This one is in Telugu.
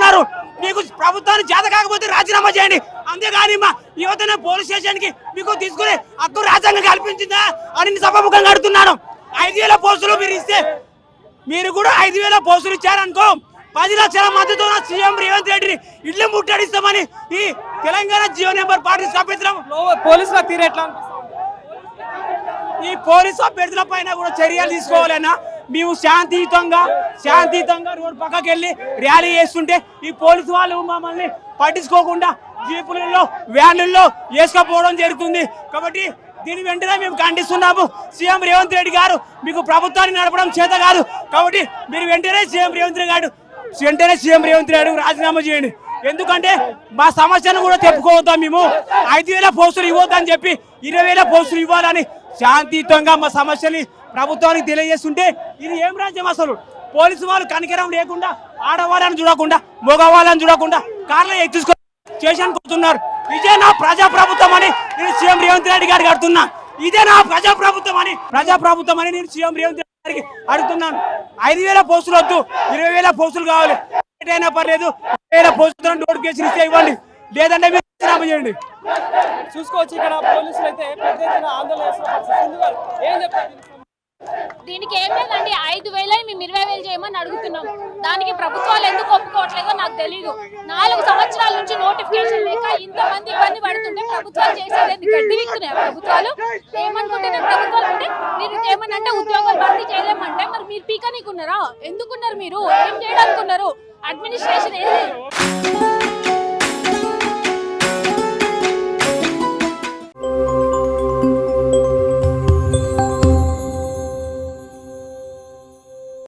చేస్తున్నారు. మీకు ప్రభుత్వాన్ని చేత కాకపోతే రాజీనామా చేయండి. అంతేగాని మా యువతనే పోలీస్ స్టేషన్ కి మీకు తీసుకుని హక్కు రాజ్యాంగం కల్పించిందా అని సభాముఖంగా అడుగుతున్నాను. 5,000 పోస్టులు మీరు ఇస్తే మీరు కూడా 5,000 పోస్టులు ఇచ్చారనుకో 10 లక్షల మద్దతు సీఎం రేవంత్ రెడ్డిని ఇల్లు ముట్టడిస్తామని ఈ తెలంగాణ జియో నెంబర్ పార్టీ అభ్యర్థులం పోలీసుల తీరు ఎట్లా ఈ పోలీసు అభ్యర్థుల పైన కూడా చర్యలు తీసుకోవాలన్నా మేము శాంతియుతంగా రోడ్ పక్కకి వెళ్ళి ర్యాలీ చేస్తుంటే ఈ పోలీసు వాళ్ళు మమ్మల్ని పట్టించుకోకుండా జీపులలో వ్యాన్లలో వేసుకపోవడం జరుగుతుంది. కాబట్టి దీని వెంటనే మేము ఖండిస్తున్నాము. సీఎం రేవంత్ రెడ్డి గారు మీకు ప్రభుత్వాన్ని నడపడం చేత కాదు. కాబట్టి మీరు వెంటనే సీఎం రేవంత్ రెడ్డి రాజీనామా చేయండి. ఎందుకంటే మా సమస్యను కూడా చెప్పుకోవద్దాం. మేము 5,000 పోస్టులు ఇవ్వద్దని చెప్పి 20,000 పోస్టులు ఇవ్వాలని శాంతియుతంగా మా సమస్యని ప్రభుత్వానికి తెలియజేస్తుంటే ఇది ఏం రాజ్యం అసలు? పోలీసు వాళ్ళు కనికరం లేకుండా ఆడవాళ్ళని చూడకుండా మగవాళ్ళని చూడకుండా కార్లో ఎక్కించుకొని స్టేషన్ పోతున్నారు. ఇదే నా ప్రజాప్రభుత్వం అని నేను సీఎం రేవంత్ రెడ్డి గారికి అడుగుతున్నా. ఇదే నా ప్రజాప్రభుత్వం అని నేను సీఎం రేవంత్ రెడ్డి గారికి అడుగుతున్నాను. 5,000 పోస్టులు వద్దు, 20,000 పోస్టులు కావాలి. ఏదైనా పర్లేదు, 20,000 పోస్టులను నోటిఫికేషన్ ఇస్తే ఇవ్వండి, లేదంటే మీరు రాజీనామా చేయండి. చూసుకోవచ్చు ఇక్కడ పోలీసులు అయితే పెద్ద ఎత్తున ఆందోళన చేస్తున్నారు. ఏం చెప్తారు దీనికి? ఏం లేదండి, 5,000 మేము 20,000 చేయమని అడుగుతున్నాం. దానికి ప్రభుత్వాలు ఎందుకు ఒప్పుకోవట్లేదో నాకు తెలియదు. 4 సంవత్సరాల నుంచి నోటిఫికేషన్ లేక ఇంతమంది ఇబ్బంది పడుతుంటే ప్రభుత్వాలు చేసేది గడ్డి విక్కున్నాయి. ప్రభుత్వాలు ఏమనుకుంటున్నారు? ప్రభుత్వాలు అంటే మీరు ఏమనంటే ఉద్యోగాలు భర్తీ చేయలేమంటే మరి మీరు పీకనీకున్నారా? ఎందుకున్నారు? మీరు ఏం చేయడానికి ఉన్నారు? అడ్మినిస్ట్రేషన్ ఏది?